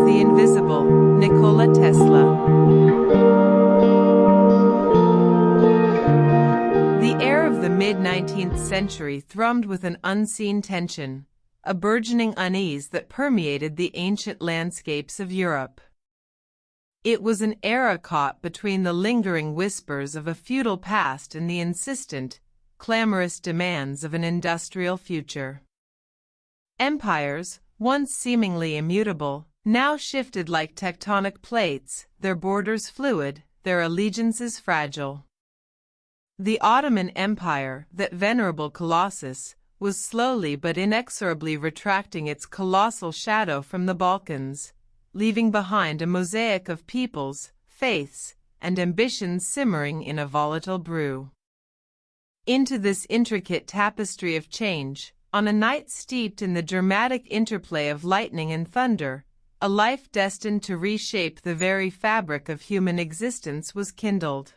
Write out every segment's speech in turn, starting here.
the invisible, Nikola Tesla. The air of the mid-19th century thrummed with an unseen tension, a burgeoning unease that permeated the ancient landscapes of Europe. It was an era caught between the lingering whispers of a feudal past and the insistent, clamorous demands of an industrial future. Empires, once seemingly immutable, now shifted like tectonic plates, their borders fluid, their allegiances fragile. The Ottoman Empire, that venerable colossus, was slowly but inexorably retracting its colossal shadow from the Balkans, leaving behind a mosaic of peoples, faiths, and ambitions simmering in a volatile brew. Into this intricate tapestry of change, on a night steeped in the dramatic interplay of lightning and thunder, a life destined to reshape the very fabric of human existence was kindled.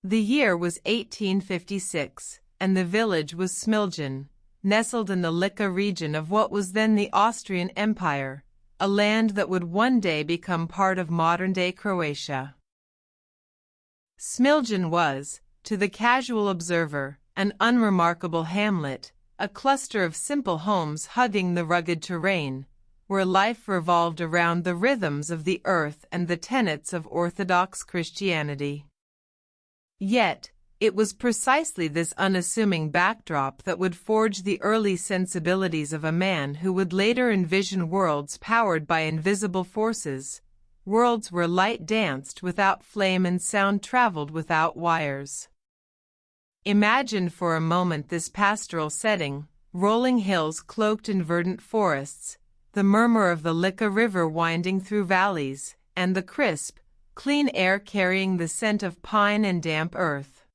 The year was 1856, and the village was Smiljan, nestled in the Lika region of what was then the Austrian Empire, a land that would one day become part of modern-day Croatia. Smiljan was, to the casual observer, an unremarkable hamlet, a cluster of simple homes hugging the rugged terrain, where life revolved around the rhythms of the earth and the tenets of Orthodox Christianity. Yet, it was precisely this unassuming backdrop that would forge the early sensibilities of a man who would later envision worlds powered by invisible forces, worlds where light danced without flame and sound traveled without wires. Imagine for a moment this pastoral setting, rolling hills cloaked in verdant forests, the murmur of the Lika River winding through valleys, and the crisp, clean air carrying the scent of pine and damp earth.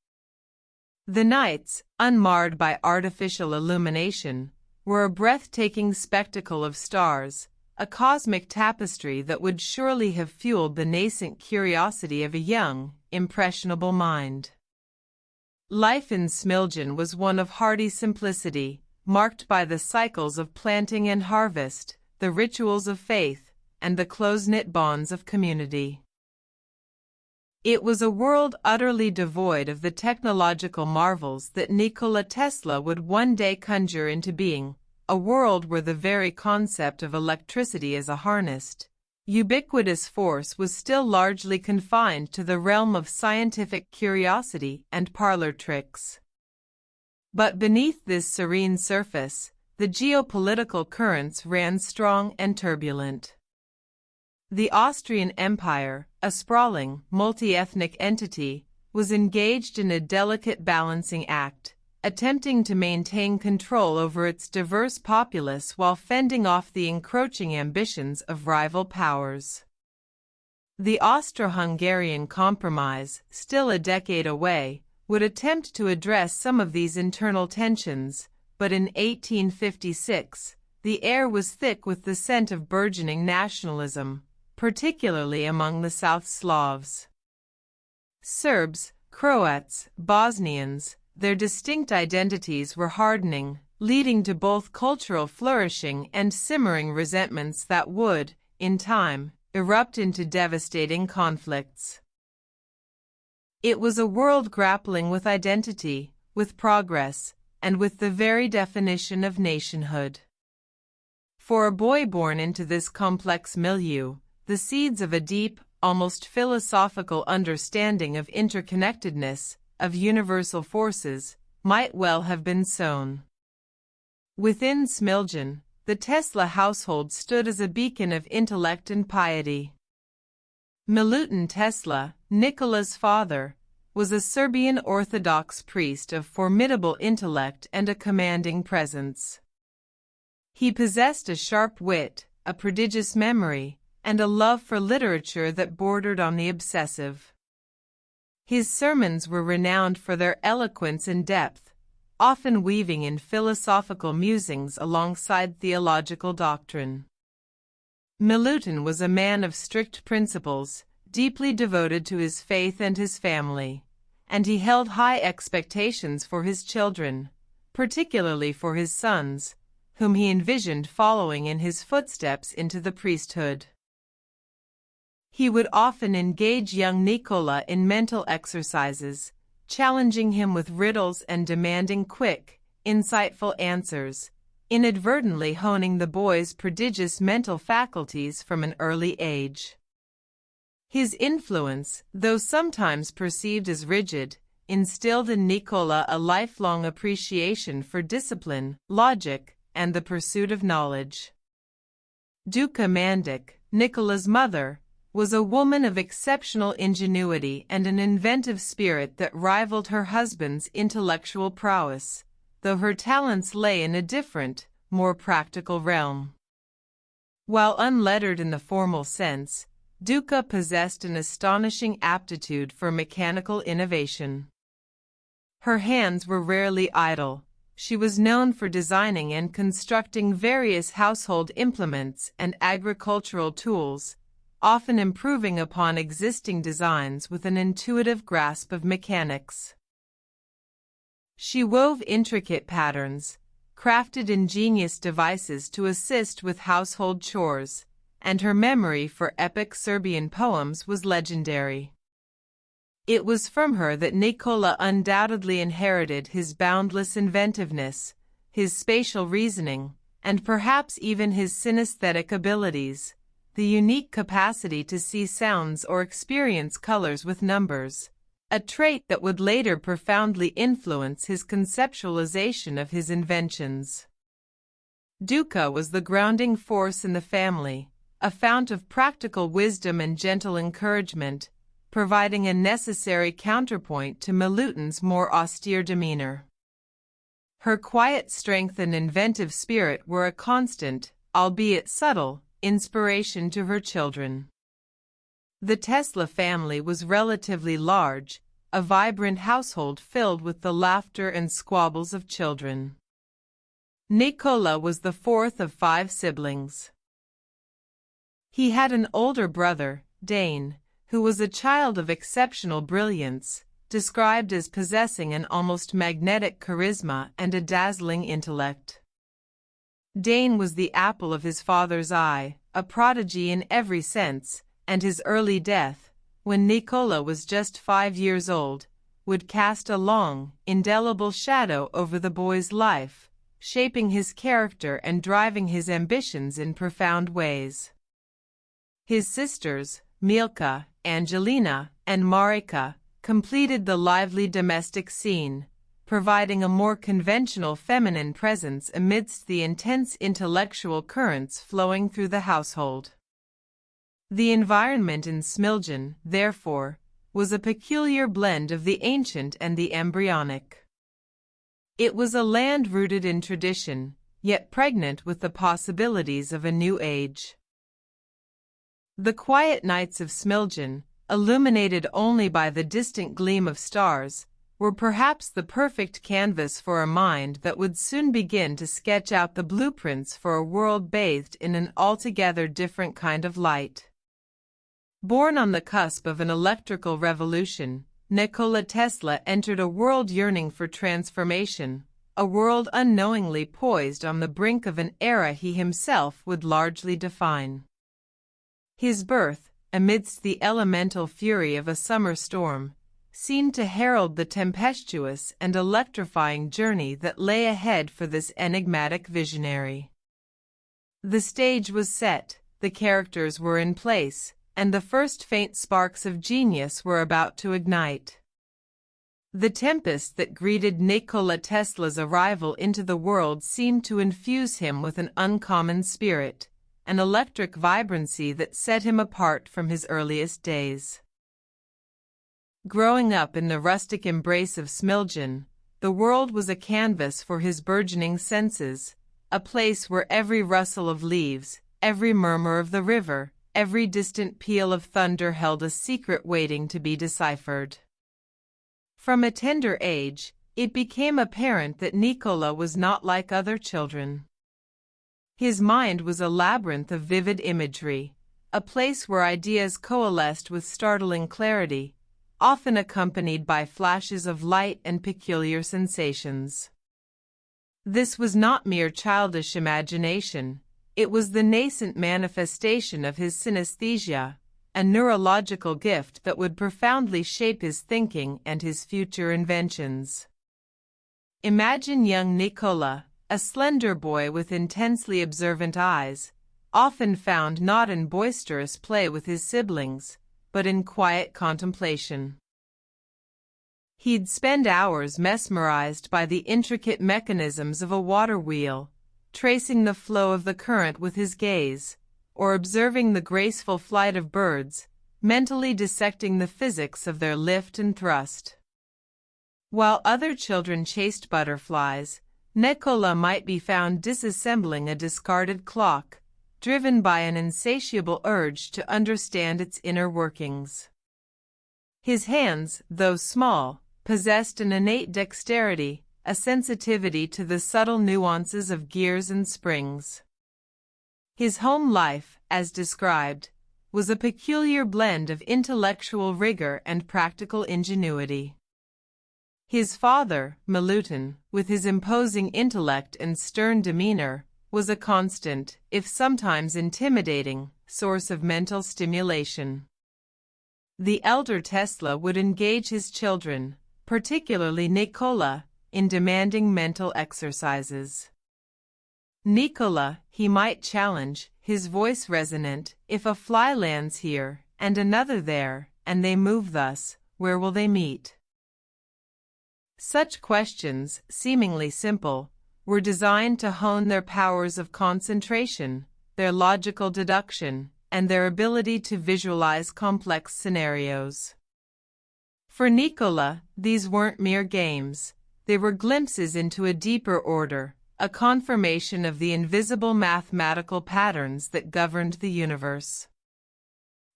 The nights, unmarred by artificial illumination, were a breathtaking spectacle of stars, a cosmic tapestry that would surely have fueled the nascent curiosity of a young, impressionable mind. Life in Smiljan was one of hardy simplicity, marked by the cycles of planting and harvest, the rituals of faith, and the close-knit bonds of community. It was a world utterly devoid of the technological marvels that Nikola Tesla would one day conjure into being, a world where the very concept of electricity as a harnessed, ubiquitous force was still largely confined to the realm of scientific curiosity and parlor tricks. But beneath this serene surface, the geopolitical currents ran strong and turbulent. The Austrian Empire, a sprawling, multi-ethnic entity, was engaged in a delicate balancing act, attempting to maintain control over its diverse populace while fending off the encroaching ambitions of rival powers. The Austro-Hungarian Compromise, still a decade away, would attempt to address some of these internal tensions, but in 1856, the air was thick with the scent of burgeoning nationalism, particularly among the South Slavs. Serbs, Croats, Bosnians, their distinct identities were hardening, leading to both cultural flourishing and simmering resentments that would, in time, erupt into devastating conflicts. It was a world grappling with identity, with progress, and with the very definition of nationhood. For a boy born into this complex milieu, the seeds of a deep, almost philosophical understanding of interconnectedness, of universal forces, might well have been sown. Within Smiljan, the Tesla household stood as a beacon of intellect and piety. Milutin Tesla, Nikola's father, was a Serbian Orthodox priest of formidable intellect and a commanding presence. He possessed a sharp wit, a prodigious memory, and a love for literature that bordered on the obsessive. His sermons were renowned for their eloquence and depth, often weaving in philosophical musings alongside theological doctrine. Milutin was a man of strict principles, deeply devoted to his faith and his family, and he held high expectations for his children, particularly for his sons, whom he envisioned following in his footsteps into the priesthood. He would often engage young Nikola in mental exercises, challenging him with riddles and demanding quick, insightful answers, inadvertently honing the boy's prodigious mental faculties from an early age. His influence, though sometimes perceived as rigid, instilled in Nikola a lifelong appreciation for discipline, logic, and the pursuit of knowledge. Duca Mandic, Nikola's mother, was a woman of exceptional ingenuity and an inventive spirit that rivaled her husband's intellectual prowess, though her talents lay in a different, more practical realm. While unlettered in the formal sense, Duca possessed an astonishing aptitude for mechanical innovation. Her hands were rarely idle. She was known for designing and constructing various household implements and agricultural tools, often improving upon existing designs with an intuitive grasp of mechanics. She wove intricate patterns, crafted ingenious devices to assist with household chores, and her memory for epic Serbian poems was legendary. It was from her that Nikola undoubtedly inherited his boundless inventiveness, his spatial reasoning, and perhaps even his synesthetic abilities, the unique capacity to see sounds or experience colors with numbers, a trait that would later profoundly influence his conceptualization of his inventions. Duca was the grounding force in the family, a fount of practical wisdom and gentle encouragement, providing a necessary counterpoint to Milutin's more austere demeanor. Her quiet strength and inventive spirit were a constant, albeit subtle, inspiration to her children. The Tesla family was relatively large, a vibrant household filled with the laughter and squabbles of children. Nikola was the fourth of 5 siblings. He had an older brother, Dane, who was a child of exceptional brilliance, described as possessing an almost magnetic charisma and a dazzling intellect. Dane was the apple of his father's eye, a prodigy in every sense, and his early death, when Nikola was just 5 years old, would cast a long, indelible shadow over the boy's life, shaping his character and driving his ambitions in profound ways. His sisters, Milka, Angelina, and Marika, completed the lively domestic scene, providing a more conventional feminine presence amidst the intense intellectual currents flowing through the household. The environment in Smiljan, therefore, was a peculiar blend of the ancient and the embryonic. It was a land rooted in tradition, yet pregnant with the possibilities of a new age. The quiet nights of Smiljan, illuminated only by the distant gleam of stars, were perhaps the perfect canvas for a mind that would soon begin to sketch out the blueprints for a world bathed in an altogether different kind of light. Born on the cusp of an electrical revolution, Nikola Tesla entered a world yearning for transformation, a world unknowingly poised on the brink of an era he himself would largely define. His birth, amidst the elemental fury of a summer storm, seemed to herald the tempestuous and electrifying journey that lay ahead for this enigmatic visionary. The stage was set, the characters were in place, and the first faint sparks of genius were about to ignite. The tempest that greeted Nikola Tesla's arrival into the world seemed to infuse him with an uncommon spirit, an electric vibrancy that set him apart from his earliest days. Growing up in the rustic embrace of Smiljan, the world was a canvas for his burgeoning senses, a place where every rustle of leaves, every murmur of the river, every distant peal of thunder held a secret waiting to be deciphered. From a tender age, it became apparent that Nikola was not like other children. His mind was a labyrinth of vivid imagery, a place where ideas coalesced with startling clarity, often accompanied by flashes of light and peculiar sensations. This was not mere childish imagination, it was the nascent manifestation of his synesthesia, a neurological gift that would profoundly shape his thinking and his future inventions. Imagine young Nikola, a slender boy with intensely observant eyes, often found not in boisterous play with his siblings, but in quiet contemplation. He'd spend hours mesmerized by the intricate mechanisms of a water wheel, tracing the flow of the current with his gaze, or observing the graceful flight of birds, mentally dissecting the physics of their lift and thrust. While other children chased butterflies, Nikola might be found disassembling a discarded clock, driven by an insatiable urge to understand its inner workings. His hands, though small, possessed an innate dexterity, a sensitivity to the subtle nuances of gears and springs. His home life, as described, was a peculiar blend of intellectual rigor and practical ingenuity. His father, Milutin, with his imposing intellect and stern demeanor, was a constant, if sometimes intimidating, source of mental stimulation. The elder Tesla would engage his children, particularly Nikola, in demanding mental exercises. Nikola, he might challenge, his voice resonant, if a fly lands here, and another there, and they move thus, where will they meet? Such questions, seemingly simple, were designed to hone their powers of concentration, their logical deduction, and their ability to visualize complex scenarios. For Nikola, these weren't mere games, they were glimpses into a deeper order, a confirmation of the invisible mathematical patterns that governed the universe.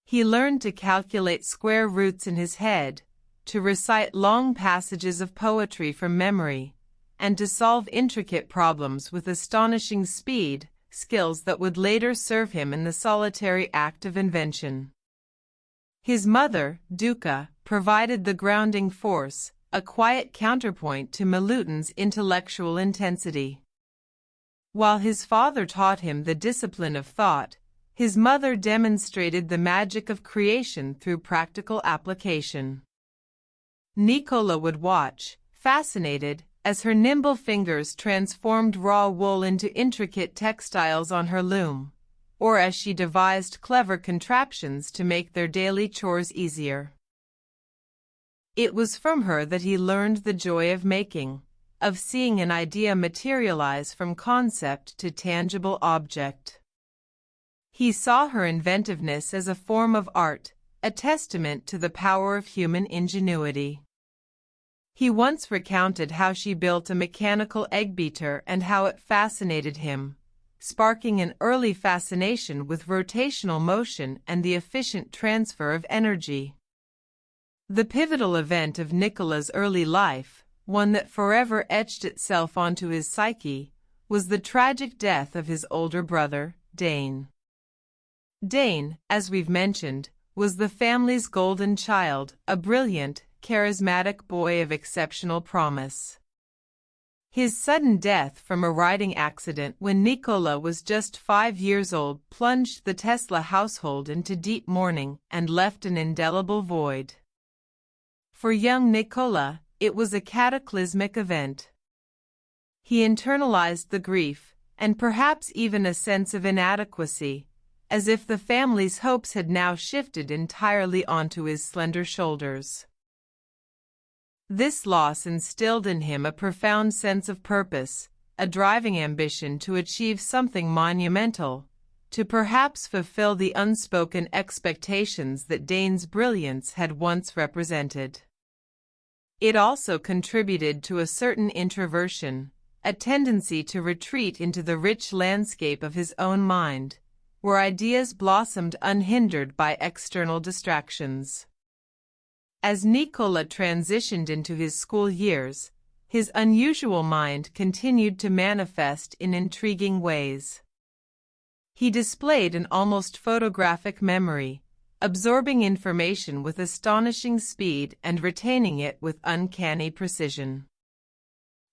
He learned to calculate square roots in his head, to recite long passages of poetry from memory, and to solve intricate problems with astonishing speed, skills that would later serve him in the solitary act of invention. His mother, Duca, provided the grounding force, a quiet counterpoint to Milutin's intellectual intensity. While his father taught him the discipline of thought, his mother demonstrated the magic of creation through practical application. Nikola would watch, fascinated, as her nimble fingers transformed raw wool into intricate textiles on her loom, or as she devised clever contraptions to make their daily chores easier. It was from her that he learned the joy of making, of seeing an idea materialize from concept to tangible object. He saw her inventiveness as a form of art, a testament to the power of human ingenuity. He once recounted how she built a mechanical egg beater and how it fascinated him, sparking an early fascination with rotational motion and the efficient transfer of energy. The pivotal event of Nikola's early life, one that forever etched itself onto his psyche, was the tragic death of his older brother, Dane. Dane, as we've mentioned, was the family's golden child, a brilliant, charismatic boy of exceptional promise. His sudden death from a riding accident when Nikola was just 5 years old plunged the Tesla household into deep mourning and left an indelible void. For young Nikola, it was a cataclysmic event. He internalized the grief, and perhaps even a sense of inadequacy, as if the family's hopes had now shifted entirely onto his slender shoulders. This loss instilled in him a profound sense of purpose, a driving ambition to achieve something monumental, to perhaps fulfill the unspoken expectations that Dane's brilliance had once represented. It also contributed to a certain introversion, a tendency to retreat into the rich landscape of his own mind, where ideas blossomed unhindered by external distractions. As Nikola transitioned into his school years, his unusual mind continued to manifest in intriguing ways. He displayed an almost photographic memory, absorbing information with astonishing speed and retaining it with uncanny precision.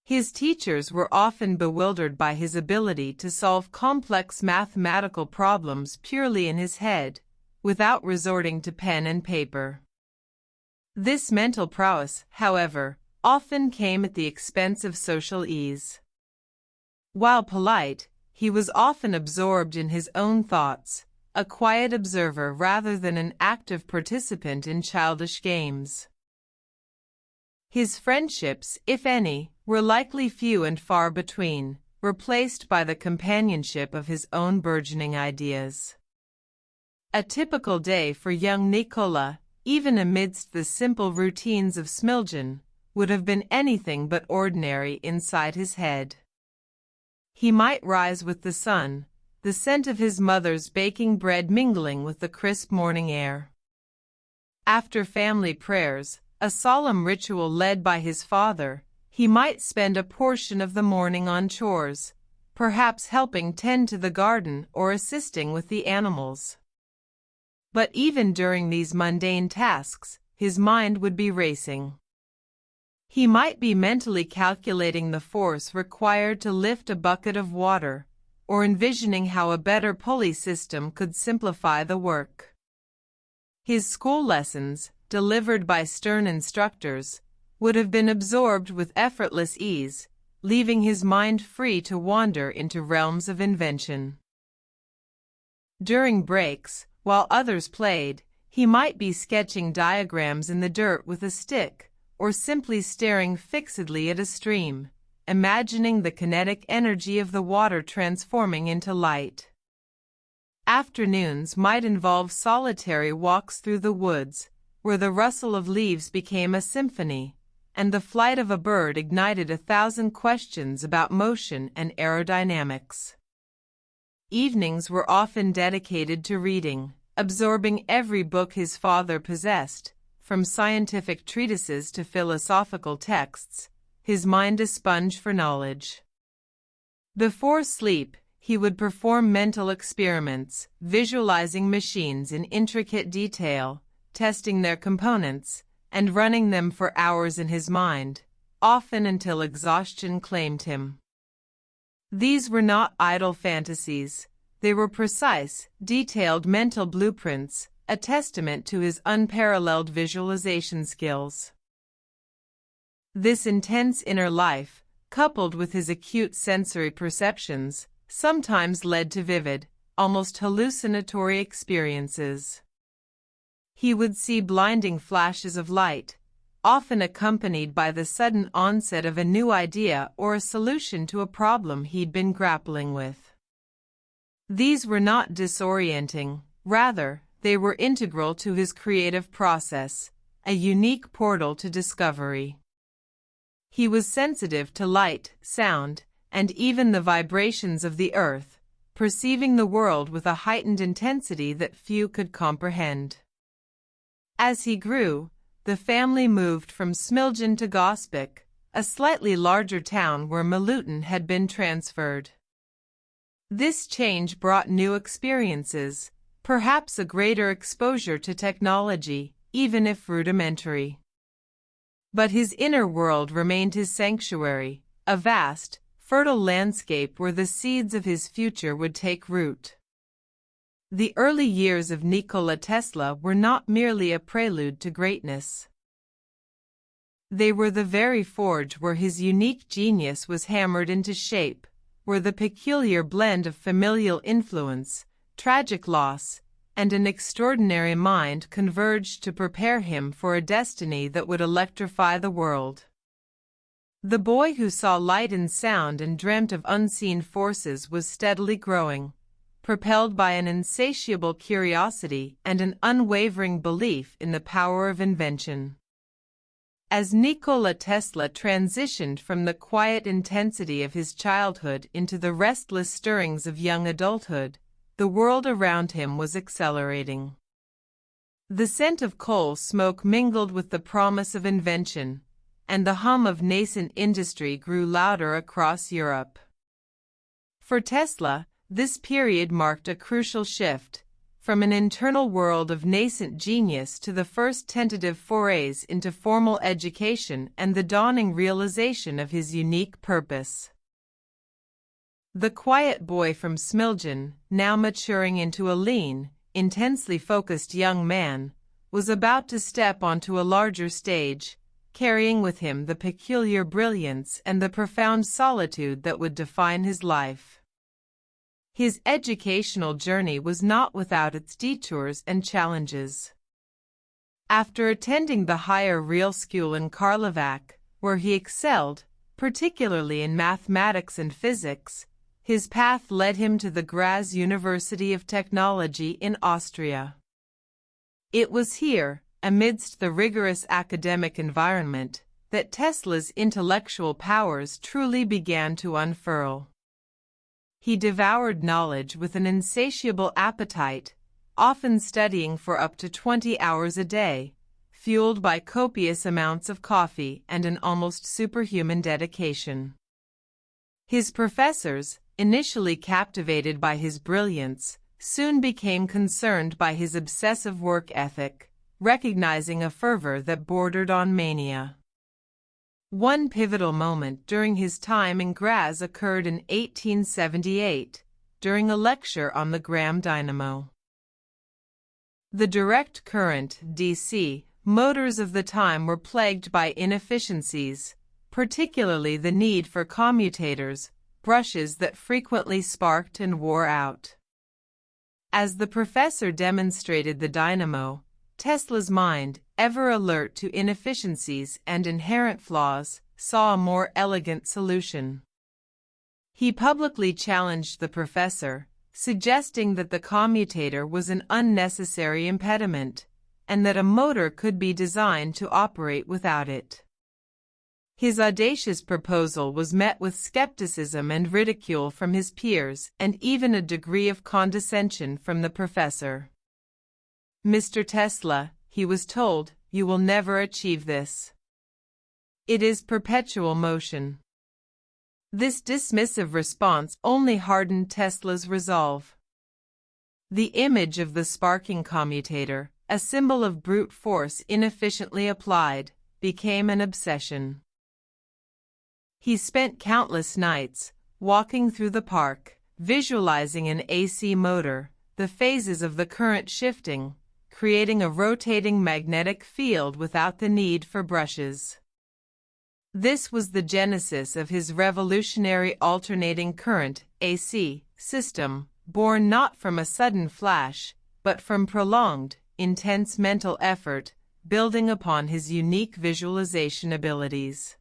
His teachers were often bewildered by his ability to solve complex mathematical problems purely in his head, without resorting to pen and paper. This mental prowess, however, often came at the expense of social ease. While polite, he was often absorbed in his own thoughts, a quiet observer rather than an active participant in childish games. His friendships, if any, were likely few and far between, replaced by the companionship of his own burgeoning ideas. A typical day for young Nikola, even amidst the simple routines of Smiljan, would have been anything but ordinary inside his head. He might rise with the sun, the scent of his mother's baking bread mingling with the crisp morning air. After family prayers, a solemn ritual led by his father, he might spend a portion of the morning on chores, perhaps helping tend to the garden or assisting with the animals. But even during these mundane tasks, his mind would be racing. He might be mentally calculating the force required to lift a bucket of water, or envisioning how a better pulley system could simplify the work. His school lessons, delivered by stern instructors, would have been absorbed with effortless ease, leaving his mind free to wander into realms of invention. During breaks, while others played, he might be sketching diagrams in the dirt with a stick, or simply staring fixedly at a stream, imagining the kinetic energy of the water transforming into light. Afternoons might involve solitary walks through the woods, where the rustle of leaves became a symphony, and the flight of a bird ignited 1,000 questions about motion and aerodynamics. Evenings were often dedicated to reading, absorbing every book his father possessed, from scientific treatises to philosophical texts, his mind a sponge for knowledge. Before sleep, he would perform mental experiments, visualizing machines in intricate detail, testing their components, and running them for hours in his mind, often until exhaustion claimed him. These were not idle fantasies. They were precise, detailed mental blueprints, a testament to his unparalleled visualization skills. This intense inner life, coupled with his acute sensory perceptions, sometimes led to vivid, almost hallucinatory experiences. He would see blinding flashes of light, often accompanied by the sudden onset of a new idea or a solution to a problem he'd been grappling with. These were not disorienting, rather, they were integral to his creative process, a unique portal to discovery. He was sensitive to light, sound, and even the vibrations of the earth, perceiving the world with a heightened intensity that few could comprehend. As he grew, the family moved from Smiljan to Gospic, a slightly larger town where Milutin had been transferred. This change brought new experiences, perhaps a greater exposure to technology, even if rudimentary. But his inner world remained his sanctuary, a vast, fertile landscape where the seeds of his future would take root. The early years of Nikola Tesla were not merely a prelude to greatness. They were the very forge where his unique genius was hammered into shape, where the peculiar blend of familial influence, tragic loss, and an extraordinary mind converged to prepare him for a destiny that would electrify the world. The boy who saw light and sound and dreamt of unseen forces was steadily growing, propelled by an insatiable curiosity and an unwavering belief in the power of invention. As Nikola Tesla transitioned from the quiet intensity of his childhood into the restless stirrings of young adulthood, the world around him was accelerating. The scent of coal smoke mingled with the promise of invention, and the hum of nascent industry grew louder across Europe. For Tesla, this period marked a crucial shift, from an internal world of nascent genius to the first tentative forays into formal education and the dawning realization of his unique purpose. The quiet boy from Smiljan, now maturing into a lean, intensely focused young man, was about to step onto a larger stage, carrying with him the peculiar brilliance and the profound solitude that would define his life. His educational journey was not without its detours and challenges. After attending the higher real school in Karlovac, where he excelled, particularly in mathematics and physics, his path led him to the Graz University of Technology in Austria. It was here, amidst the rigorous academic environment, that Tesla's intellectual powers truly began to unfurl. He devoured knowledge with an insatiable appetite, often studying for up to 20 hours a day, fueled by copious amounts of coffee and an almost superhuman dedication. His professors, initially captivated by his brilliance, soon became concerned by his obsessive work ethic, recognizing a fervor that bordered on mania. One pivotal moment during his time in Graz occurred in 1878, during a lecture on the Gramme dynamo. The direct current DC motors of the time were plagued by inefficiencies, particularly the need for commutators, brushes that frequently sparked and wore out. As the professor demonstrated the dynamo, Tesla's mind, ever alert to inefficiencies and inherent flaws, saw a more elegant solution. He publicly challenged the professor, suggesting that the commutator was an unnecessary impediment, and that a motor could be designed to operate without it. His audacious proposal was met with skepticism and ridicule from his peers, and even a degree of condescension from the professor. "Mr. Tesla," he was told, "you will never achieve this. It is perpetual motion." This dismissive response only hardened Tesla's resolve. The image of the sparking commutator, a symbol of brute force inefficiently applied, became an obsession. He spent countless nights, walking through the park, visualizing an AC motor, the phases of the current shifting, creating a rotating magnetic field without the need for brushes. This was the genesis of his revolutionary alternating current AC system, born not from a sudden flash, but from prolonged, intense mental effort, building upon his unique visualization abilities.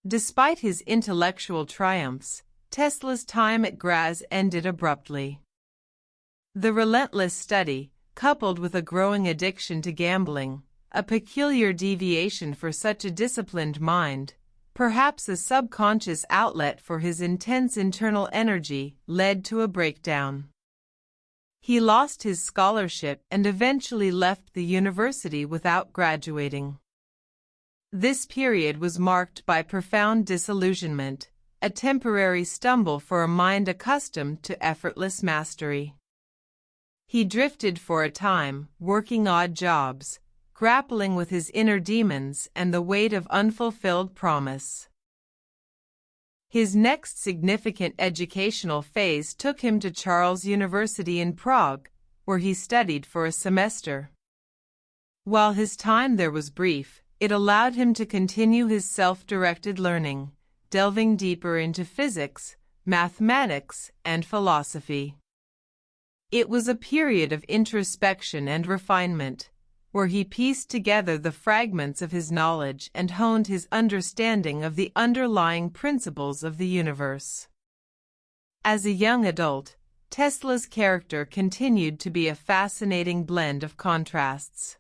Despite his intellectual triumphs, Tesla's time at Graz ended abruptly. The relentless study, coupled with a growing addiction to gambling, a peculiar deviation for such a disciplined mind, perhaps a subconscious outlet for his intense internal energy, led to a breakdown. He lost his scholarship and eventually left the university without graduating. This period was marked by profound disillusionment, a temporary stumble for a mind accustomed to effortless mastery. He drifted for a time, working odd jobs, grappling with his inner demons and the weight of unfulfilled promise. His next significant educational phase took him to Charles University in Prague, where he studied for a semester. While his time there was brief, it allowed him to continue his self-directed learning, delving deeper into physics, mathematics, and philosophy. It was a period of introspection and refinement, where he pieced together the fragments of his knowledge and honed his understanding of the underlying principles of the universe. As a young adult, Tesla's character continued to be a fascinating blend of contrasts.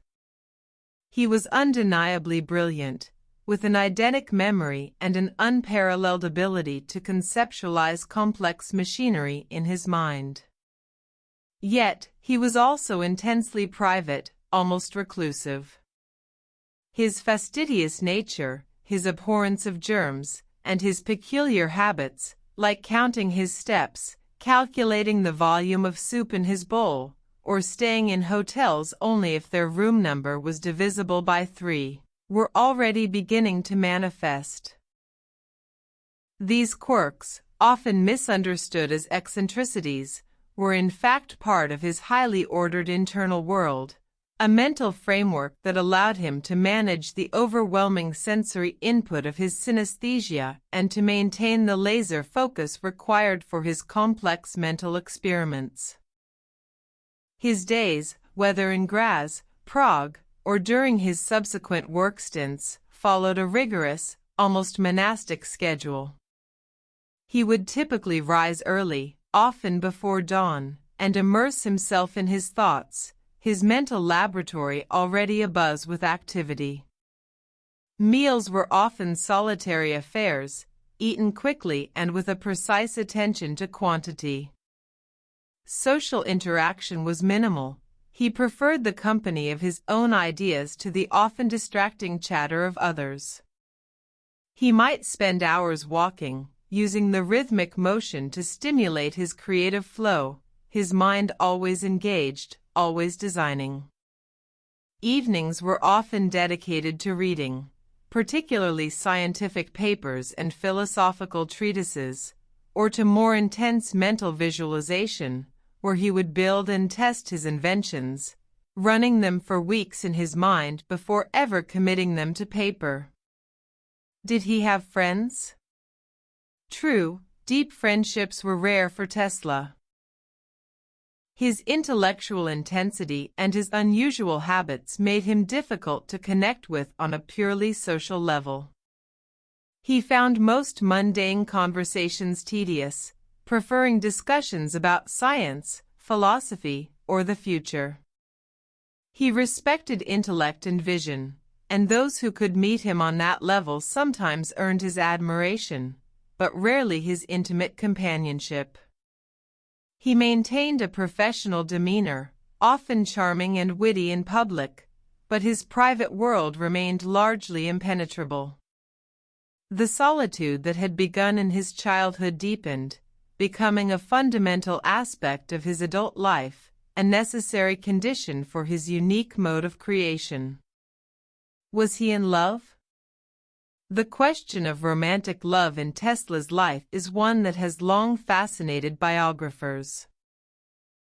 He was undeniably brilliant, with an eidetic memory and an unparalleled ability to conceptualize complex machinery in his mind. Yet, he was also intensely private, almost reclusive. His fastidious nature, his abhorrence of germs, and his peculiar habits, like counting his steps, calculating the volume of soup in his bowl, or staying in hotels only if their room number was divisible by 3, were already beginning to manifest. These quirks, often misunderstood as eccentricities, were in fact part of his highly ordered internal world, a mental framework that allowed him to manage the overwhelming sensory input of his synesthesia and to maintain the laser focus required for his complex mental experiments. His days, whether in Graz, Prague, or during his subsequent work stints, followed a rigorous, almost monastic schedule. He would typically rise early, often before dawn, and immerse himself in his thoughts, his mental laboratory already abuzz with activity. Meals were often solitary affairs, eaten quickly and with a precise attention to quantity. Social interaction was minimal. He preferred the company of his own ideas to the often distracting chatter of others. He might spend hours walking, using the rhythmic motion to stimulate his creative flow, his mind always engaged, always designing. Evenings were often dedicated to reading, particularly scientific papers and philosophical treatises, or to more intense mental visualization, where he would build and test his inventions, running them for weeks in his mind before ever committing them to paper. Did he have friends? True, deep friendships were rare for Tesla. His intellectual intensity and his unusual habits made him difficult to connect with on a purely social level. He found most mundane conversations tedious, preferring discussions about science, philosophy, or the future. He respected intellect and vision, and those who could meet him on that level sometimes earned his admiration, but rarely his intimate companionship. He maintained a professional demeanor, often charming and witty in public, but his private world remained largely impenetrable. The solitude that had begun in his childhood deepened, becoming a fundamental aspect of his adult life, a necessary condition for his unique mode of creation. Was he in love? The question of romantic love in Tesla's life is one that has long fascinated biographers.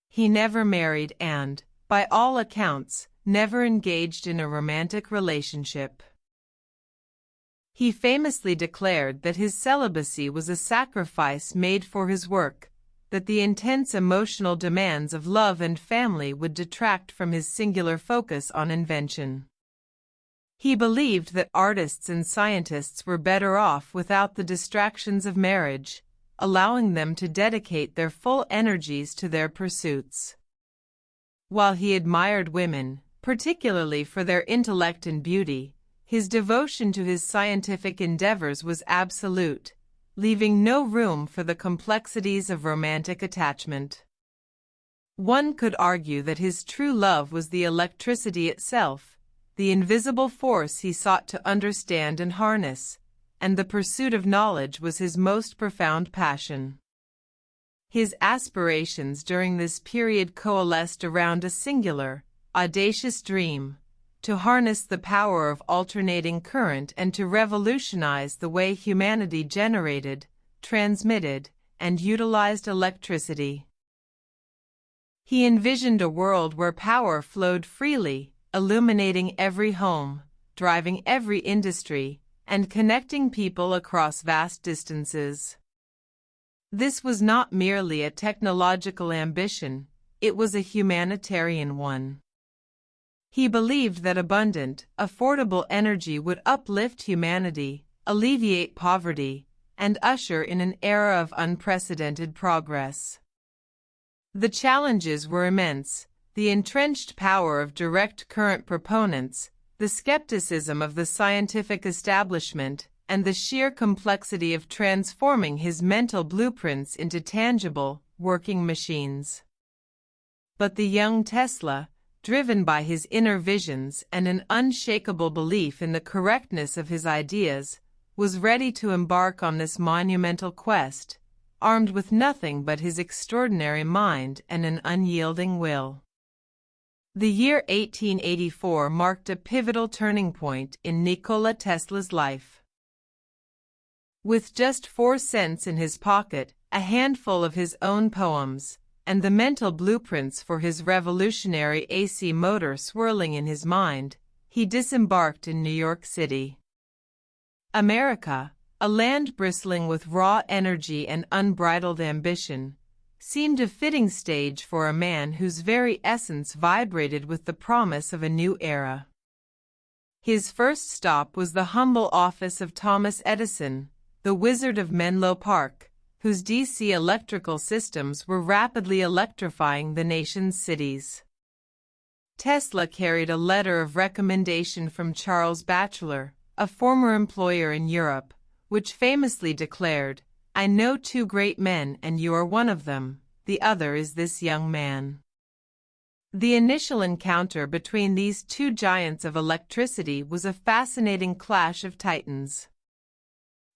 He never married and, by all accounts, never engaged in a romantic relationship. He famously declared that his celibacy was a sacrifice made for his work, that the intense emotional demands of love and family would detract from his singular focus on invention. He believed that artists and scientists were better off without the distractions of marriage, allowing them to dedicate their full energies to their pursuits. While he admired women, particularly for their intellect and beauty, his devotion to his scientific endeavors was absolute, leaving no room for the complexities of romantic attachment. One could argue that his true love was the electricity itself, the invisible force he sought to understand and harness, and the pursuit of knowledge was his most profound passion. His aspirations during this period coalesced around a singular, audacious dream, to harness the power of alternating current and to revolutionize the way humanity generated, transmitted, and utilized electricity. He envisioned a world where power flowed freely, illuminating every home, driving every industry, and connecting people across vast distances. This was not merely a technological ambition, it was a humanitarian one. He believed that abundant, affordable energy would uplift humanity, alleviate poverty, and usher in an era of unprecedented progress. The challenges were immense: the entrenched power of direct current proponents, the skepticism of the scientific establishment, and the sheer complexity of transforming his mental blueprints into tangible, working machines. But the young Tesla, driven by his inner visions and an unshakable belief in the correctness of his ideas, was ready to embark on this monumental quest, armed with nothing but his extraordinary mind and an unyielding will. The year 1884 marked a pivotal turning point in Nikola Tesla's life. With just 4 cents in his pocket, a handful of his own poems, and the mental blueprints for his revolutionary AC motor swirling in his mind, he disembarked in New York City. America, a land bristling with raw energy and unbridled ambition, seemed a fitting stage for a man whose very essence vibrated with the promise of a new era. His first stop was the humble office of Thomas Edison, the Wizard of Menlo Park, whose DC electrical systems were rapidly electrifying the nation's cities. Tesla carried a letter of recommendation from Charles Batchelor, a former employer in Europe, which famously declared, "I know two great men and you are one of them, the other is this young man." The initial encounter between these two giants of electricity was a fascinating clash of titans.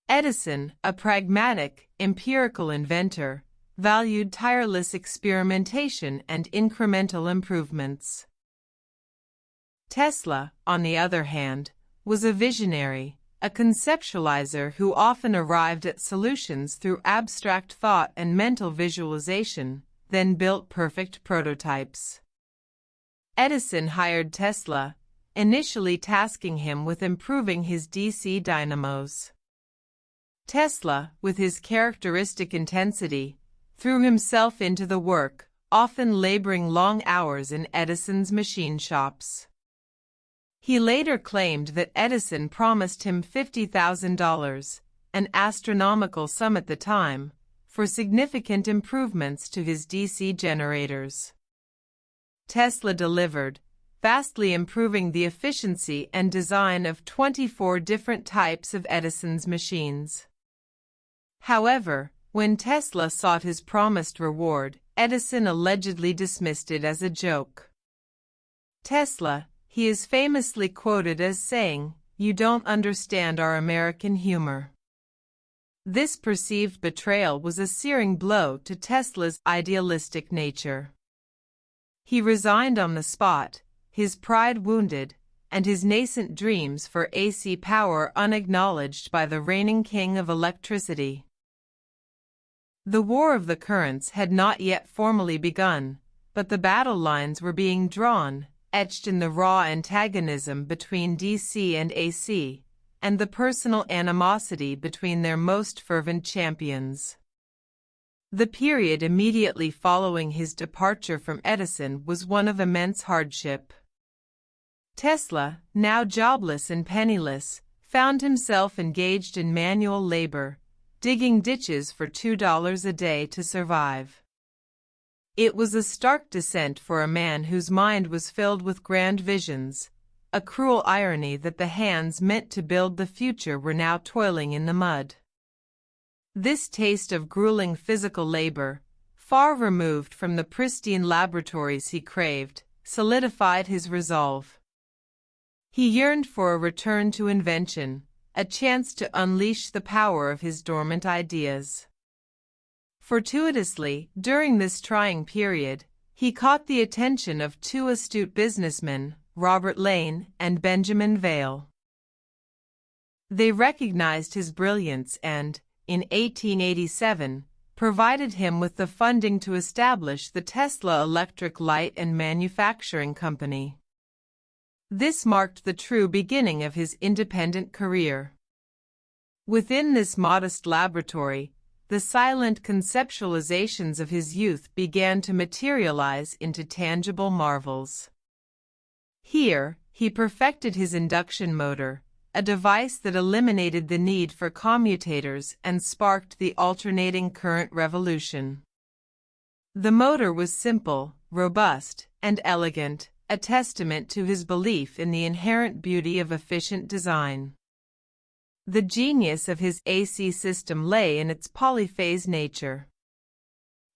Edison, a pragmatic, empirical inventor, valued tireless experimentation and incremental improvements. Tesla, on the other hand, was a visionary, a conceptualizer who often arrived at solutions through abstract thought and mental visualization, then built perfect prototypes. Edison hired Tesla, initially tasking him with improving his DC dynamos. Tesla, with his characteristic intensity, threw himself into the work, often laboring long hours in Edison's machine shops. He later claimed that Edison promised him $50,000, an astronomical sum at the time, for significant improvements to his DC generators. Tesla delivered, vastly improving the efficiency and design of 24 different types of Edison's machines. However, when Tesla sought his promised reward, Edison allegedly dismissed it as a joke. Tesla, he is famously quoted as saying, "You don't understand our American humor." This perceived betrayal was a searing blow to Tesla's idealistic nature. He resigned on the spot, his pride wounded, and his nascent dreams for AC power unacknowledged by the reigning king of electricity. The War of the Currents had not yet formally begun, but the battle lines were being drawn, etched in the raw antagonism between DC and AC, and the personal animosity between their most fervent champions. The period immediately following his departure from Edison was one of immense hardship. Tesla, now jobless and penniless, found himself engaged in manual labor, digging ditches for $2 a day to survive. It was a stark descent for a man whose mind was filled with grand visions, a cruel irony that the hands meant to build the future were now toiling in the mud. This taste of grueling physical labor, far removed from the pristine laboratories he craved, solidified his resolve. He yearned for a return to invention, a chance to unleash the power of his dormant ideas. Fortuitously, during this trying period, he caught the attention of two astute businessmen, Robert Lane and Benjamin Vail. They recognized his brilliance and, in 1887, provided him with the funding to establish the Tesla Electric Light and Manufacturing Company. This marked the true beginning of his independent career. Within this modest laboratory, the silent conceptualizations of his youth began to materialize into tangible marvels. Here, he perfected his induction motor, a device that eliminated the need for commutators and sparked the alternating current revolution. The motor was simple, robust, and elegant, a testament to his belief in the inherent beauty of efficient design. The genius of his AC system lay in its polyphase nature.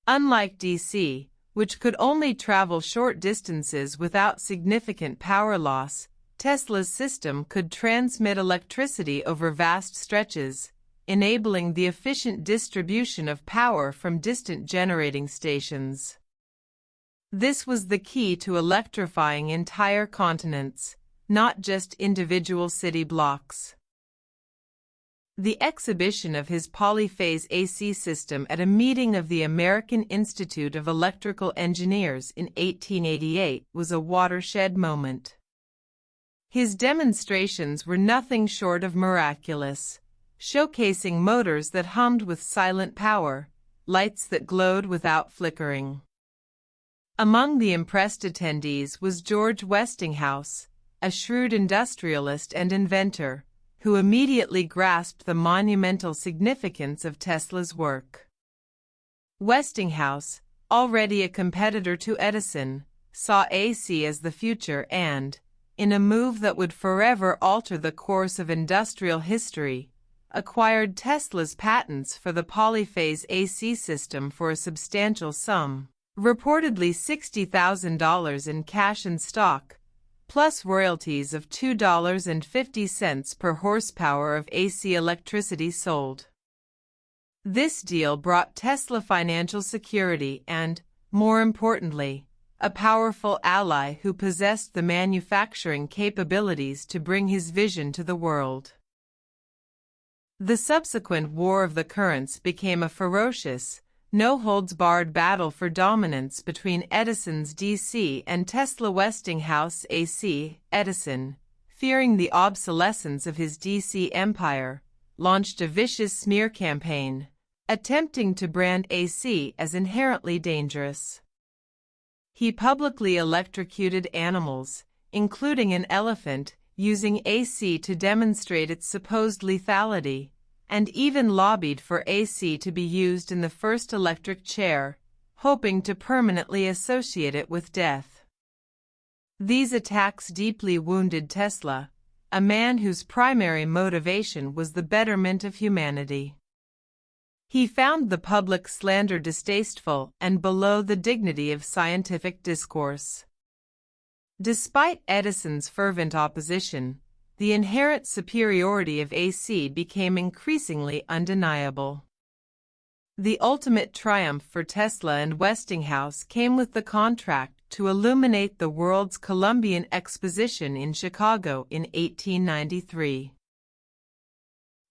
Unlike DC, which could only travel short distances without significant power loss, Tesla's system could transmit electricity over vast stretches, enabling the efficient distribution of power from distant generating stations. This was the key to electrifying entire continents, not just individual city blocks. The exhibition of his polyphase AC system at a meeting of the American Institute of Electrical Engineers in 1888 was a watershed moment. His demonstrations were nothing short of miraculous, showcasing motors that hummed with silent power, lights that glowed without flickering. Among the impressed attendees was George Westinghouse, a shrewd industrialist and inventor, who immediately grasped the monumental significance of Tesla's work. Westinghouse, already a competitor to Edison, saw AC as the future and, in a move that would forever alter the course of industrial history, acquired Tesla's patents for the polyphase AC system for a substantial sum, reportedly $60,000 in cash and stock, plus royalties of $2.50 per horsepower of AC electricity sold. This deal brought Tesla financial security and, more importantly, a powerful ally who possessed the manufacturing capabilities to bring his vision to the world. The subsequent War of the Currents became a ferocious, no-holds-barred battle for dominance between Edison's DC and Tesla Westinghouse AC. Edison, fearing the obsolescence of his DC empire, launched a vicious smear campaign, attempting to brand AC as inherently dangerous. He publicly electrocuted animals, including an elephant, using AC to demonstrate its supposed lethality, and even lobbied for AC to be used in the first electric chair, hoping to permanently associate it with death. These attacks deeply wounded Tesla, a man whose primary motivation was the betterment of humanity. He found the public slander distasteful and below the dignity of scientific discourse. Despite Edison's fervent opposition, the inherent superiority of AC became increasingly undeniable. The ultimate triumph for Tesla and Westinghouse came with the contract to illuminate the world's Columbian Exposition in Chicago in 1893.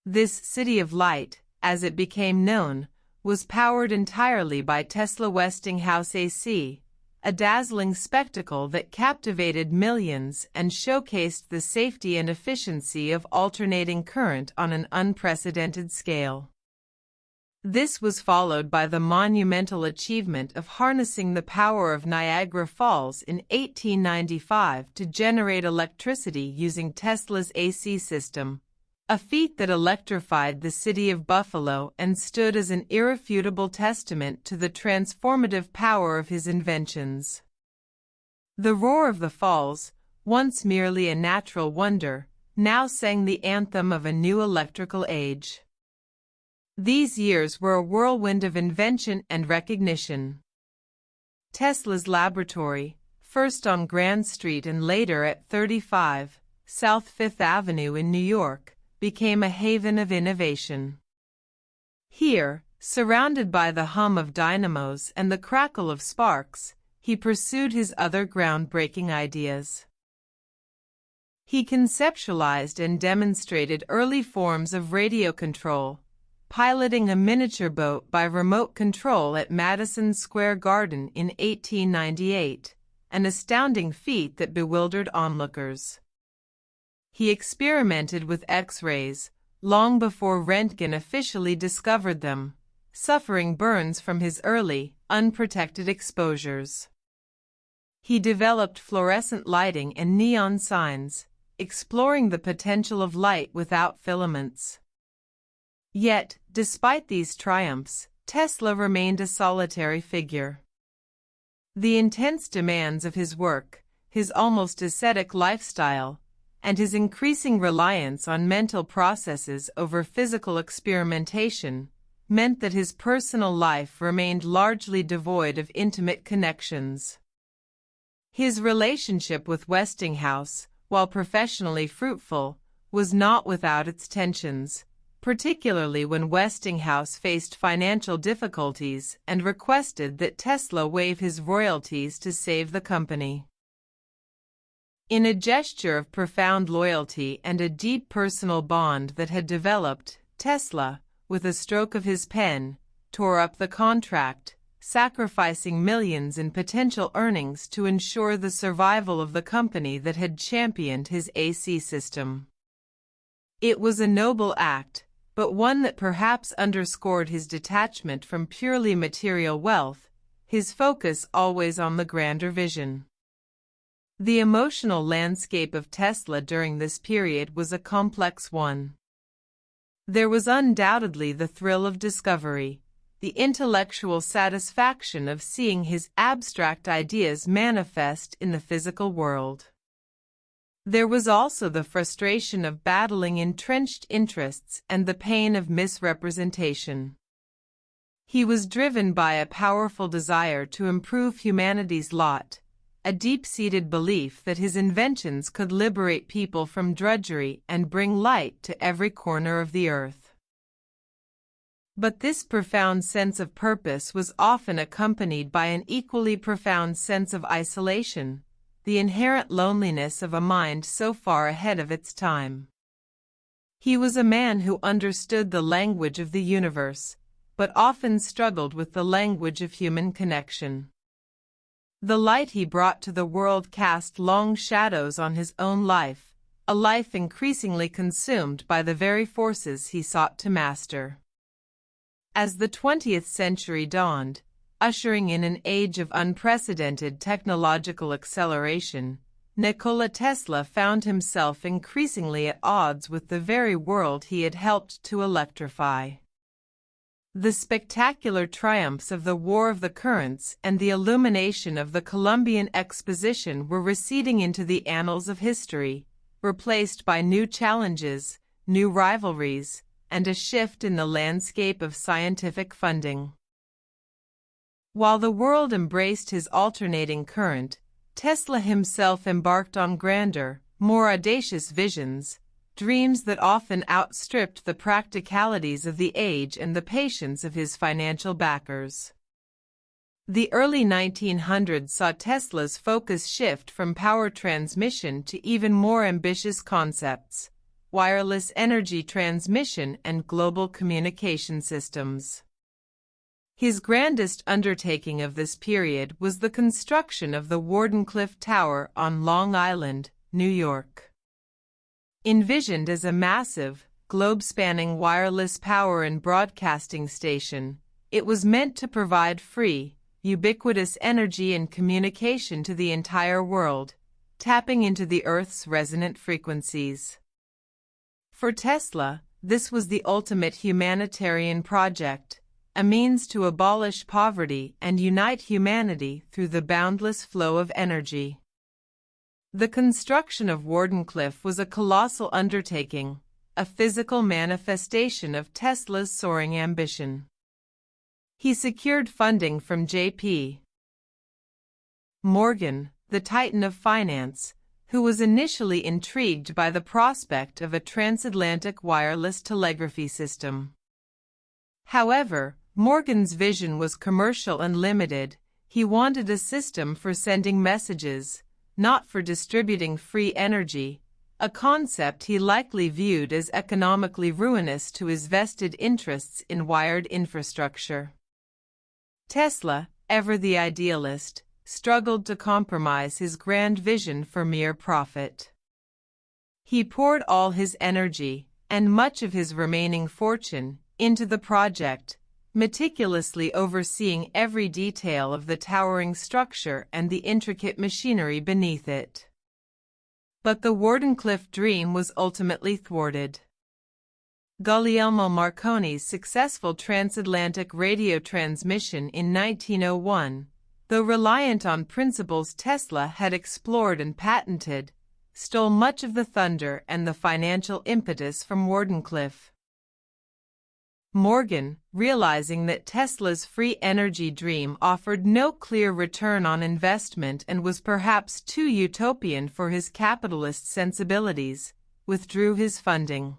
This City of Light, as it became known, was powered entirely by Tesla Westinghouse AC, a dazzling spectacle that captivated millions and showcased the safety and efficiency of alternating current on an unprecedented scale. This was followed by the monumental achievement of harnessing the power of Niagara Falls in 1895 to generate electricity using Tesla's AC system, a feat that electrified the city of Buffalo and stood as an irrefutable testament to the transformative power of his inventions. The roar of the falls, once merely a natural wonder, now sang the anthem of a new electrical age. These years were a whirlwind of invention and recognition. Tesla's laboratory, first on Grand Street and later at 35 South Fifth Avenue in New York, became a haven of innovation. Here, surrounded by the hum of dynamos and the crackle of sparks, he pursued his other groundbreaking ideas. He conceptualized and demonstrated early forms of radio control, piloting a miniature boat by remote control at Madison Square Garden in 1898, an astounding feat that bewildered onlookers. He experimented with X-rays, long before Röntgen officially discovered them, suffering burns from his early, unprotected exposures. He developed fluorescent lighting and neon signs, exploring the potential of light without filaments. Yet, despite these triumphs, Tesla remained a solitary figure. The intense demands of his work, his almost ascetic lifestyle, and his increasing reliance on mental processes over physical experimentation meant that his personal life remained largely devoid of intimate connections. His relationship with Westinghouse, while professionally fruitful, was not without its tensions, particularly when Westinghouse faced financial difficulties and requested that Tesla waive his royalties to save the company. In a gesture of profound loyalty and a deep personal bond that had developed, Tesla, with a stroke of his pen, tore up the contract, sacrificing millions in potential earnings to ensure the survival of the company that had championed his AC system. It was a noble act, but one that perhaps underscored his detachment from purely material wealth, his focus always on the grander vision. The emotional landscape of Tesla during this period was a complex one. There was undoubtedly the thrill of discovery, the intellectual satisfaction of seeing his abstract ideas manifest in the physical world. There was also the frustration of battling entrenched interests and the pain of misrepresentation. He was driven by a powerful desire to improve humanity's lot, a deep-seated belief that his inventions could liberate people from drudgery and bring light to every corner of the earth. But this profound sense of purpose was often accompanied by an equally profound sense of isolation, the inherent loneliness of a mind so far ahead of its time. He was a man who understood the language of the universe, but often struggled with the language of human connection. The light he brought to the world cast long shadows on his own life, a life increasingly consumed by the very forces he sought to master. As the 20th century dawned, ushering in an age of unprecedented technological acceleration, Nikola Tesla found himself increasingly at odds with the very world he had helped to electrify. The spectacular triumphs of the War of the Currents and the illumination of the Columbian Exposition were receding into the annals of history, replaced by new challenges, new rivalries, and a shift in the landscape of scientific funding. While the world embraced his alternating current, Tesla himself embarked on grander, more audacious visions, dreams that often outstripped the practicalities of the age and the patience of his financial backers. The early 1900s saw Tesla's focus shift from power transmission to even more ambitious concepts: wireless energy transmission and global communication systems. His grandest undertaking of this period was the construction of the Wardenclyffe Tower on Long Island, New York. Envisioned as a massive, globe-spanning wireless power and broadcasting station, it was meant to provide free, ubiquitous energy and communication to the entire world, tapping into the Earth's resonant frequencies. For Tesla, this was the ultimate humanitarian project, a means to abolish poverty and unite humanity through the boundless flow of energy. The construction of Wardenclyffe was a colossal undertaking, a physical manifestation of Tesla's soaring ambition. He secured funding from J.P. Morgan, the titan of finance, who was initially intrigued by the prospect of a transatlantic wireless telegraphy system. However, Morgan's vision was commercial and limited. He wanted a system for sending messages, not for distributing free energy, a concept he likely viewed as economically ruinous to his vested interests in wired infrastructure. Tesla, ever the idealist, struggled to compromise his grand vision for mere profit. He poured all his energy, and much of his remaining fortune, into the project, meticulously overseeing every detail of the towering structure and the intricate machinery beneath it. But the Wardenclyffe dream was ultimately thwarted. Guglielmo Marconi's successful transatlantic radio transmission in 1901, though reliant on principles Tesla had explored and patented, stole much of the thunder and the financial impetus from Wardenclyffe. Morgan, realizing that Tesla's free energy dream offered no clear return on investment and was perhaps too utopian for his capitalist sensibilities, withdrew his funding.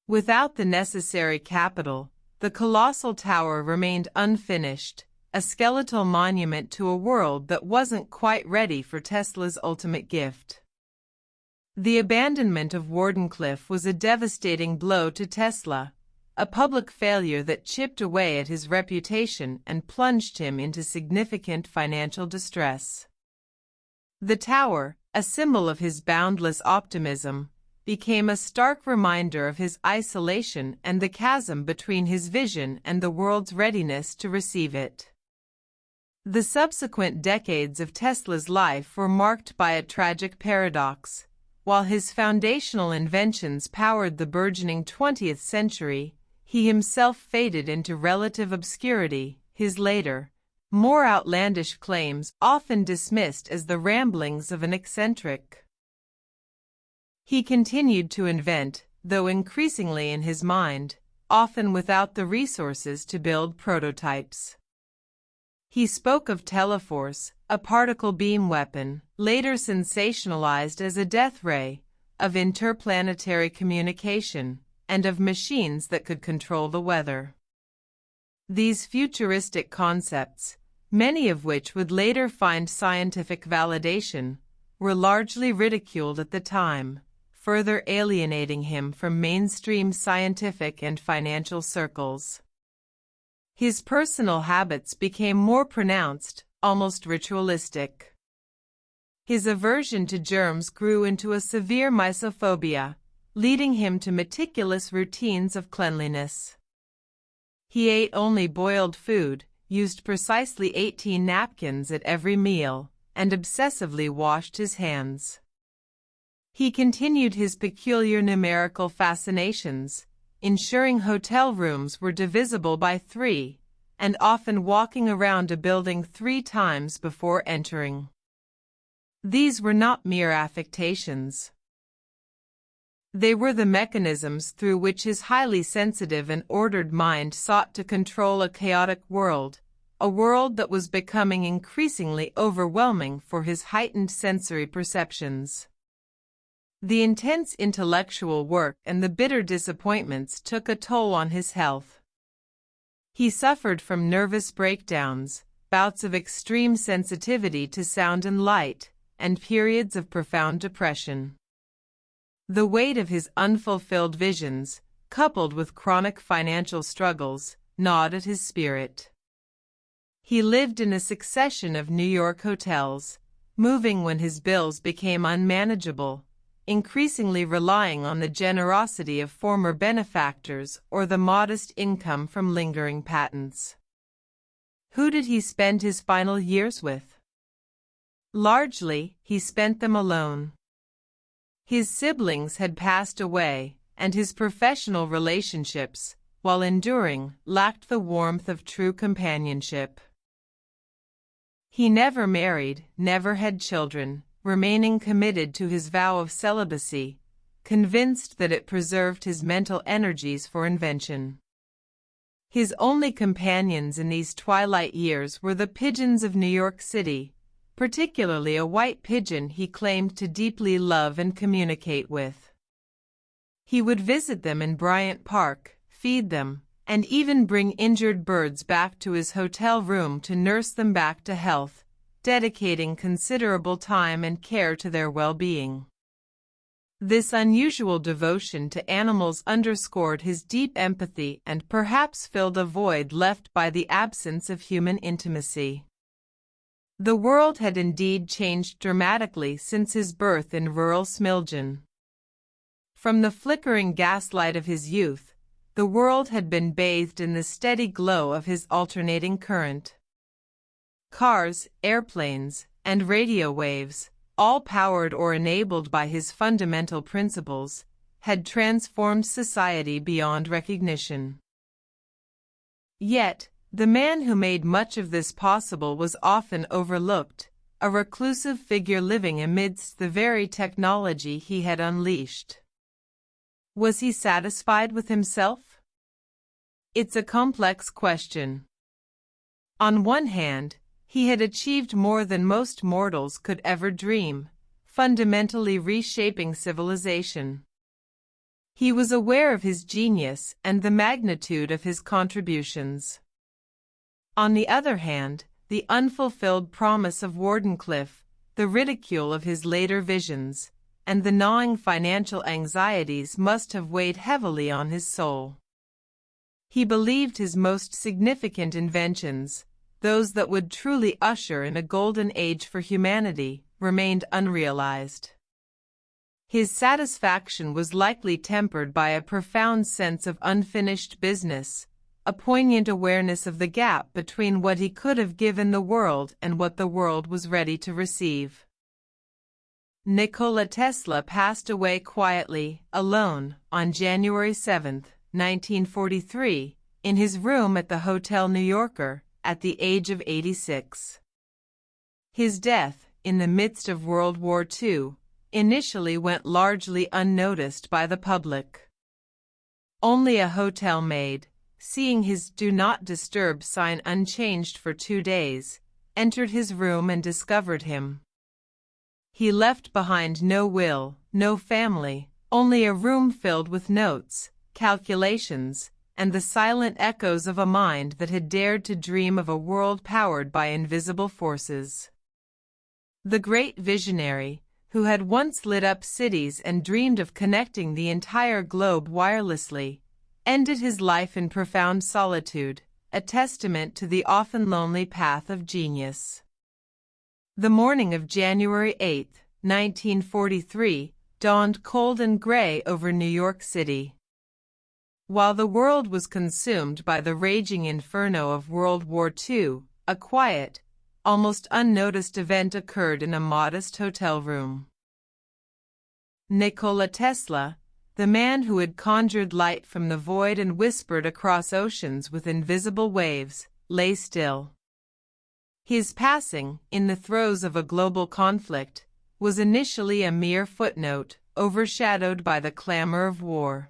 Without the necessary capital, the colossal tower remained unfinished, a skeletal monument to a world that wasn't quite ready for Tesla's ultimate gift. The abandonment of Wardenclyffe was a devastating blow to Tesla, a public failure that chipped away at his reputation and plunged him into significant financial distress. The tower, a symbol of his boundless optimism, became a stark reminder of his isolation and the chasm between his vision and the world's readiness to receive it. The subsequent decades of Tesla's life were marked by a tragic paradox. While his foundational inventions powered the burgeoning 20th century, he himself faded into relative obscurity. His later, more outlandish claims often dismissed as the ramblings of an eccentric. He continued to invent, though increasingly in his mind, often without the resources to build prototypes. He spoke of teleforce, a particle beam weapon, later sensationalized as a death ray, of interplanetary communication, and of machines that could control the weather. These futuristic concepts, many of which would later find scientific validation, were largely ridiculed at the time, further alienating him from mainstream scientific and financial circles. His personal habits became more pronounced, almost ritualistic. His aversion to germs grew into a severe mysophobia, leading him to meticulous routines of cleanliness. He ate only boiled food, used precisely 18 napkins at every meal, and obsessively washed his hands. He continued his peculiar numerical fascinations, ensuring hotel rooms were divisible by 3, and often walking around a building 3 times before entering. These were not mere affectations. They were the mechanisms through which his highly sensitive and ordered mind sought to control a chaotic world, a world that was becoming increasingly overwhelming for his heightened sensory perceptions. The intense intellectual work and the bitter disappointments took a toll on his health. He suffered from nervous breakdowns, bouts of extreme sensitivity to sound and light, and periods of profound depression. The weight of his unfulfilled visions, coupled with chronic financial struggles, gnawed at his spirit. He lived in a succession of New York hotels, moving when his bills became unmanageable, increasingly relying on the generosity of former benefactors or the modest income from lingering patents. Who did he spend his final years with? Largely, he spent them alone. His siblings had passed away, and his professional relationships, while enduring, lacked the warmth of true companionship. He never married, never had children, remaining committed to his vow of celibacy, convinced that it preserved his mental energies for invention. His only companions in these twilight years were the pigeons of New York City, particularly a white pigeon he claimed to deeply love and communicate with. He would visit them in Bryant Park, feed them, and even bring injured birds back to his hotel room to nurse them back to health, dedicating considerable time and care to their well-being. This unusual devotion to animals underscored his deep empathy and perhaps filled a void left by the absence of human intimacy. The world had indeed changed dramatically since his birth in rural Smiljan. From the flickering gaslight of his youth, the world had been bathed in the steady glow of his alternating current. Cars, airplanes, and radio waves, all powered or enabled by his fundamental principles, had transformed society beyond recognition. Yet, the man who made much of this possible was often overlooked, a reclusive figure living amidst the very technology he had unleashed. Was he satisfied with himself? It's a complex question. On one hand, he had achieved more than most mortals could ever dream, fundamentally reshaping civilization. He was aware of his genius and the magnitude of his contributions. On the other hand, the unfulfilled promise of Wardenclyffe, the ridicule of his later visions, and the gnawing financial anxieties must have weighed heavily on his soul. He believed his most significant inventions, those that would truly usher in a golden age for humanity, remained unrealized. His satisfaction was likely tempered by a profound sense of unfinished business, a poignant awareness of the gap between what he could have given the world and what the world was ready to receive. Nikola Tesla passed away quietly, alone, on January 7, 1943, in his room at the Hotel New Yorker, at the age of 86. His death, in the midst of World War II, initially went largely unnoticed by the public. Only a hotel maid, seeing his "Do Not Disturb" sign unchanged for 2 days, entered his room and discovered him. He left behind no will, no family, only a room filled with notes, calculations, and the silent echoes of a mind that had dared to dream of a world powered by invisible forces. The great visionary, who had once lit up cities and dreamed of connecting the entire globe wirelessly, ended his life in profound solitude, a testament to the often lonely path of genius. The morning of January 8, 1943, dawned cold and gray over New York City. While the world was consumed by the raging inferno of World War II, a quiet, almost unnoticed event occurred in a modest hotel room. Nikola Tesla, the man who had conjured light from the void and whispered across oceans with invisible waves, lay still. His passing, in the throes of a global conflict, was initially a mere footnote, overshadowed by the clamor of war.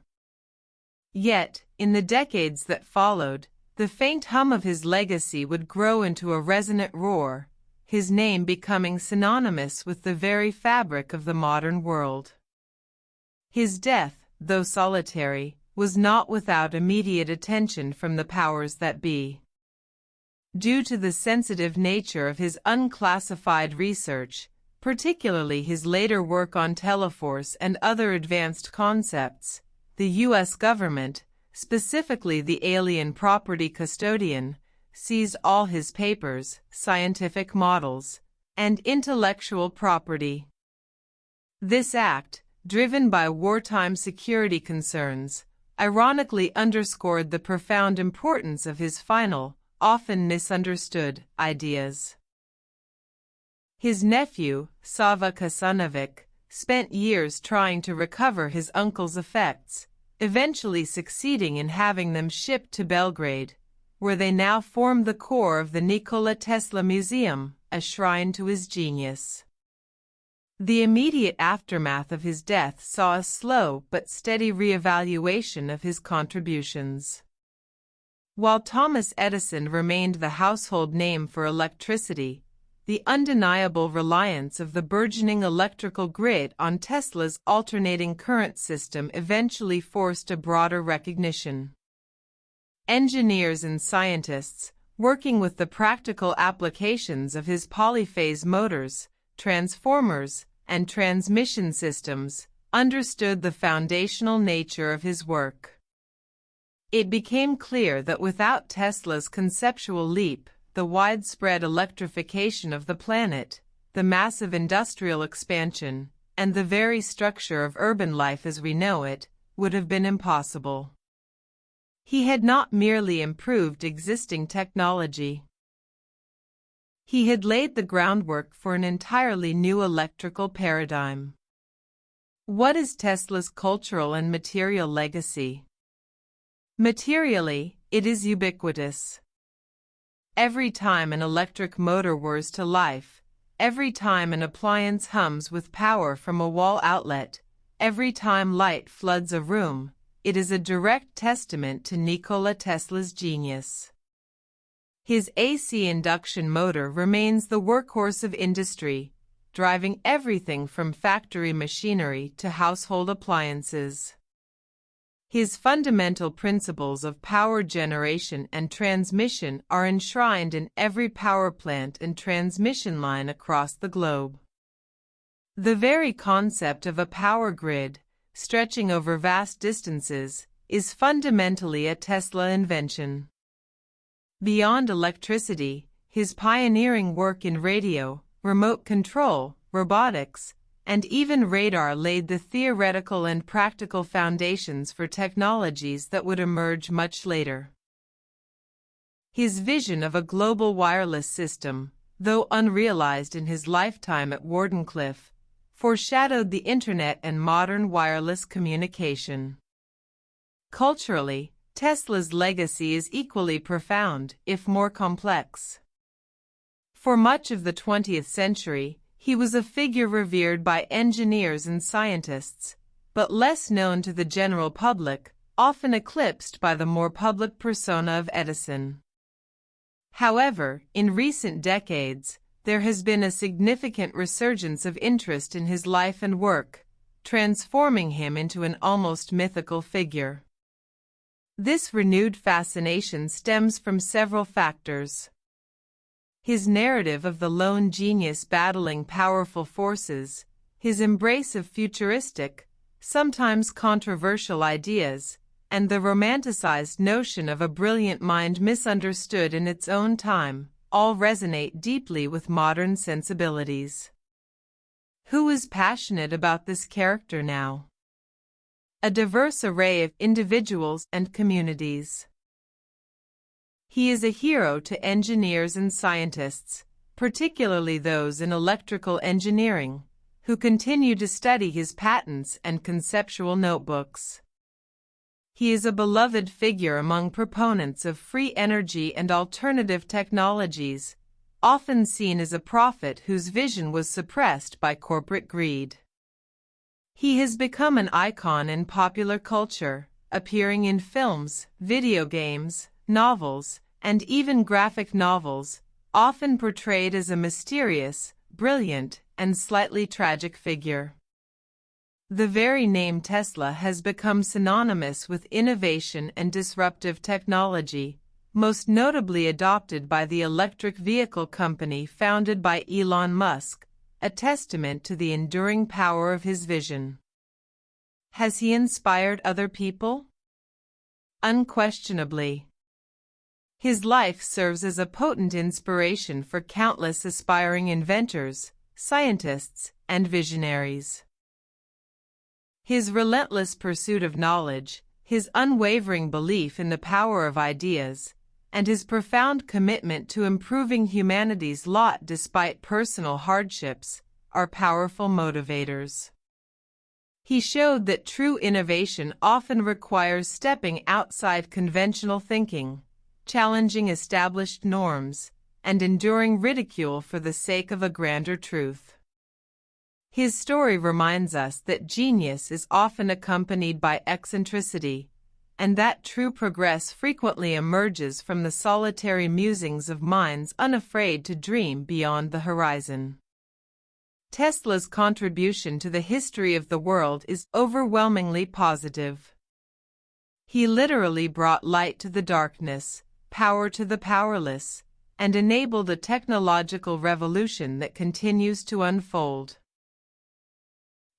Yet, in the decades that followed, the faint hum of his legacy would grow into a resonant roar, his name becoming synonymous with the very fabric of the modern world. His death, though solitary, was not without immediate attention from the powers that be. Due to the sensitive nature of his unclassified research, particularly his later work on teleforce and other advanced concepts, the U.S. government, specifically the alien property custodian, seized all his papers, scientific models, and intellectual property. This act, driven by wartime security concerns, ironically underscored the profound importance of his final, often misunderstood, ideas. His nephew, Sava Kasanovic, spent years trying to recover his uncle's effects, eventually succeeding in having them shipped to Belgrade, where they now form the core of the Nikola Tesla Museum, a shrine to his genius. The immediate aftermath of his death saw a slow but steady re-evaluation of his contributions. While Thomas Edison remained the household name for electricity, the undeniable reliance of the burgeoning electrical grid on Tesla's alternating current system eventually forced a broader recognition. Engineers and scientists, working with the practical applications of his polyphase motors, transformers, and transmission systems, understood the foundational nature of his work. It became clear that without Tesla's conceptual leap, the widespread electrification of the planet, the massive industrial expansion, and the very structure of urban life as we know it, would have been impossible. He had not merely improved existing technology. He had laid the groundwork for an entirely new electrical paradigm. What is Tesla's cultural and material legacy? Materially, it is ubiquitous. Every time an electric motor whirs to life, every time an appliance hums with power from a wall outlet, every time light floods a room, it is a direct testament to Nikola Tesla's genius. His AC induction motor remains the workhorse of industry, driving everything from factory machinery to household appliances. His fundamental principles of power generation and transmission are enshrined in every power plant and transmission line across the globe. The very concept of a power grid, stretching over vast distances, is fundamentally a Tesla invention. Beyond electricity, his pioneering work in radio, remote control, robotics, and even radar laid the theoretical and practical foundations for technologies that would emerge much later. His vision of a global wireless system, though unrealized in his lifetime at Wardenclyffe, foreshadowed the Internet and modern wireless communication. Culturally, Tesla's legacy is equally profound, if more complex. For much of the 20th century, he was a figure revered by engineers and scientists, but less known to the general public, often eclipsed by the more public persona of Edison. However, in recent decades, there has been a significant resurgence of interest in his life and work, transforming him into an almost mythical figure. This renewed fascination stems from several factors. His narrative of the lone genius battling powerful forces, his embrace of futuristic, sometimes controversial ideas, and the romanticized notion of a brilliant mind misunderstood in its own time, all resonate deeply with modern sensibilities. Who is passionate about this character now? A diverse array of individuals and communities. He is a hero to engineers and scientists, particularly those in electrical engineering, who continue to study his patents and conceptual notebooks. He is a beloved figure among proponents of free energy and alternative technologies, often seen as a prophet whose vision was suppressed by corporate greed. He has become an icon in popular culture, appearing in films, video games, novels, and even graphic novels, often portrayed as a mysterious, brilliant, and slightly tragic figure. The very name Tesla has become synonymous with innovation and disruptive technology, most notably adopted by the electric vehicle company founded by Elon Musk, a testament to the enduring power of his vision. Has he inspired other people? Unquestionably. His life serves as a potent inspiration for countless aspiring inventors, scientists, and visionaries. His relentless pursuit of knowledge, his unwavering belief in the power of ideas, and his profound commitment to improving humanity's lot despite personal hardships, are powerful motivators. He showed that true innovation often requires stepping outside conventional thinking, challenging established norms, and enduring ridicule for the sake of a grander truth. His story reminds us that genius is often accompanied by eccentricity, and that true progress frequently emerges from the solitary musings of minds unafraid to dream beyond the horizon. Tesla's contribution to the history of the world is overwhelmingly positive. He literally brought light to the darkness, power to the powerless, and enabled a technological revolution that continues to unfold.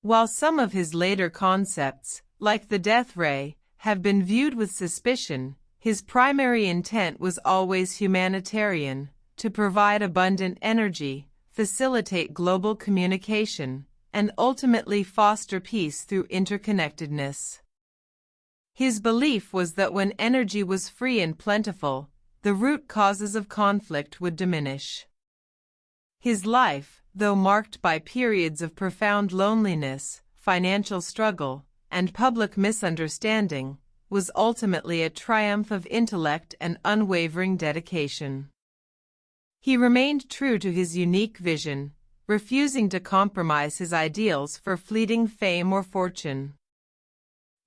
While some of his later concepts, like the death ray, have been viewed with suspicion, his primary intent was always humanitarian, to provide abundant energy, facilitate global communication, and ultimately foster peace through interconnectedness. His belief was that when energy was free and plentiful, the root causes of conflict would diminish. His life, though marked by periods of profound loneliness, financial struggle, and public misunderstanding, was ultimately a triumph of intellect and unwavering dedication. He remained true to his unique vision, refusing to compromise his ideals for fleeting fame or fortune.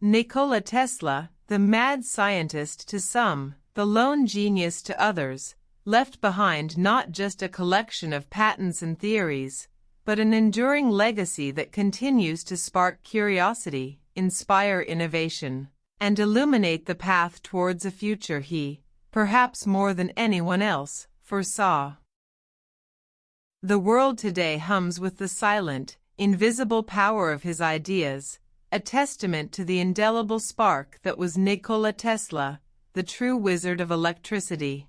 Nikola Tesla, the mad scientist to some, the lone genius to others, left behind not just a collection of patents and theories, but an enduring legacy that continues to spark curiosity, inspire innovation, and illuminate the path towards a future he, perhaps more than anyone else, foresaw. The world today hums with the silent, invisible power of his ideas, a testament to the indelible spark that was Nikola Tesla, the true wizard of electricity.